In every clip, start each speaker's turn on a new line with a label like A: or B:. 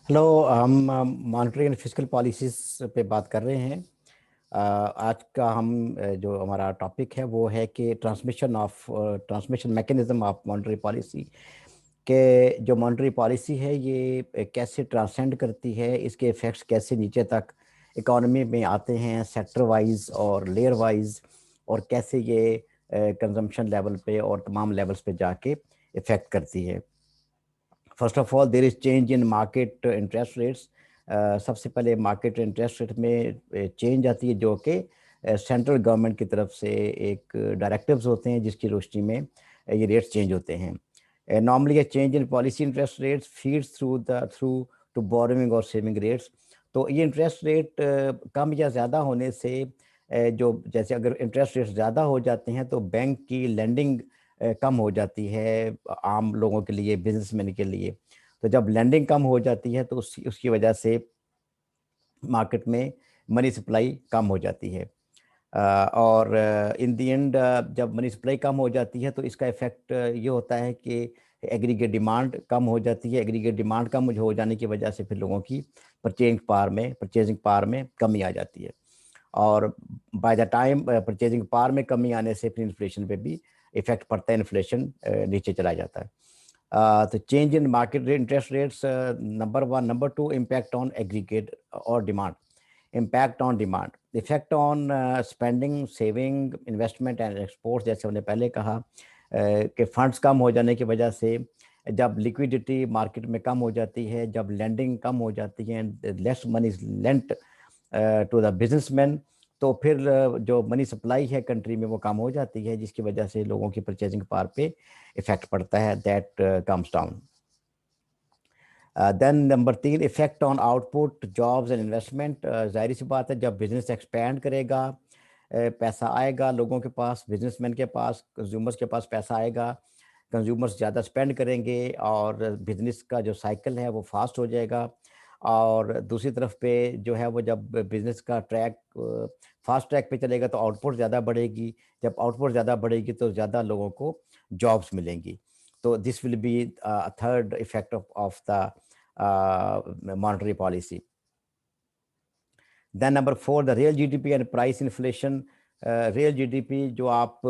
A: Hello. हम monetary and fiscal policies पे बात कर रहे हैं। आज का जो हमारा टॉपिक है वो है कि transmission mechanism of monetary policy के जो मॉनेटरी पॉलिसी है ये कैसे ट्रांसेंड करती है, इसके इफ़ेक्ट्स कैसे नीचे तक इकोनॉमी में आते हैं सेक्टर वाइज और लेयर वाइज, और कैसे ये कंजम्पशन लेवल पे और तमाम लेवल्स पे जाके इफ़ेक्ट करती है। First of all there is change in market interest rates. सबसे पहले मार्केट इंटरेस्ट रेट में चेंज आती है जो कि सेंट्रल गवर्नमेंट की तरफ से एक डायरेक्टिव्स होते हैं जिसकी रोशनी में ये रेट्स चेंज होते हैं। नॉर्मली ये change in policy interest rates feeds through to borrowing और सेविंग रेट्स। तो ये इंटरेस्ट रेट कम या ज़्यादा होने से जो जैसे अगर इंटरेस्ट रेट ज़्यादा हो जाते हैं तो बैंक की लेंडिंग कम हो जाती है आम लोगों के लिए, बिजनेसमैन के लिए। तो जब लैंडिंग कम हो जाती है तो उसकी वजह से मार्केट में मनी सप्लाई कम हो जाती है। और इन दी एंड जब मनी सप्लाई कम हो जाती है तो इसका इफेक्ट ये होता है कि एग्रीगेट डिमांड कम हो जाती है। एग्रीगेट डिमांड कम हो जाने की वजह से फिर लोगों की परचेजिंग पावर में कमी आ जाती है। और by the time purchasing power में कमी आने से फिर इन्फ्लेशन पे भी इफेक्ट पड़ता है, इन्फ्लेशन नीचे चला जाता है। तो change in market rate interest rates number one. Number two, impact on aggregate और demand. Impact on demand, effect on spending, saving, investment and exports. जैसे हमने पहले कहा कि फंड्स कम हो जाने की वजह से जब लिक्विडिटी मार्केट में कम हो जाती है, जब लेंडिंग कम हो जाती है, less money is lent to the businessman, तो फिर जो मनी सप्लाई है कंट्री में वो कम हो जाती है जिसकी वजह से लोगों की परचेजिंग पावर पे इफेक्ट पड़ता है, that comes down. Then number तीन, effect on output, jobs and investment. जाहिर सी बात है जब बिजनेस एक्सपैंड करेगा, पैसा आएगा लोगों के पास, बिजनेसमैन के पास, कंज्यूमर्स के पास पैसा आएगा, कंज्यूमर्स ज़्यादा स्पेंड करेंगे और बिजनेस का जो साइकिल है वो फास्ट हो जाएगा। और दूसरी तरफ पे जो है वो जब बिजनेस का ट्रैक फास्ट ट्रैक पे चलेगा तो आउटपुट ज़्यादा बढ़ेगी। जब आउटपुट ज़्यादा बढ़ेगी तो ज़्यादा लोगों को जॉब्स मिलेंगी। तो this will be third effect of the monetary policy. Then number four, the real GDP and price inflation. Real GDP जो आप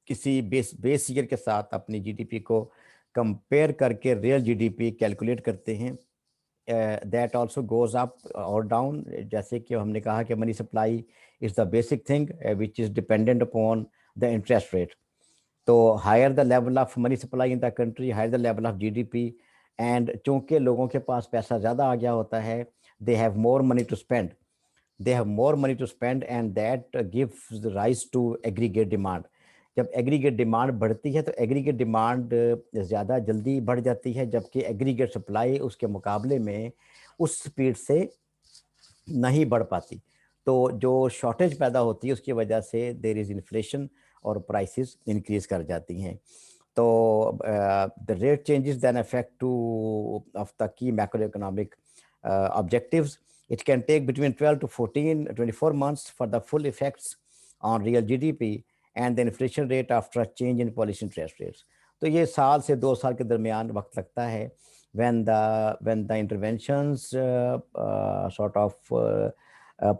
A: किसी बेस ईयर के साथ अपनी जीडीपी को कंपेयर करके रियल जीडीपी कैलकुलेट करते हैं, दैट आल्सो गोज अप और डाउन। जैसे कि हमने कहा कि money supply is the basic thing which is dependent upon the interest rate. तो higher the level of money supply in the country, higher the level of GDP. And चूंकि लोगों के पास पैसा ज़्यादा आ गया होता है, they have more money to spend, and that gives rise to aggregate demand. जब एग्रीगेट डिमांड बढ़ती है तो एग्रीगेट डिमांड ज़्यादा जल्दी बढ़ जाती है, जबकि एग्रीगेट सप्लाई उसके मुकाबले में उस स्पीड से नहीं बढ़ पाती। तो जो शॉर्टेज पैदा होती है उसकी वजह से देयर इज इन्फ्लेशन और प्राइसेस इंक्रीज कर जाती हैं। तो the rate changes then affect two of the key macro economic objectives. It can take between 12 to 24 months for the full effects on real GDP and the inflation rate after a change in policy interest rates. तो ये साल से 2 साल के दरमियान वक्त लगता है when the interventions sort of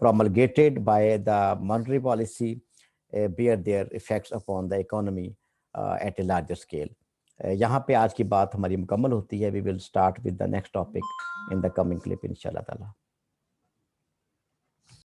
A: promulgated by the monetary policy bear their effects upon the economy at a larger scale. यहाँ पे आज की बात हमारी मुकम्मल होती है। We will start with the next topic in the coming clip इंशाल्लाह ताला।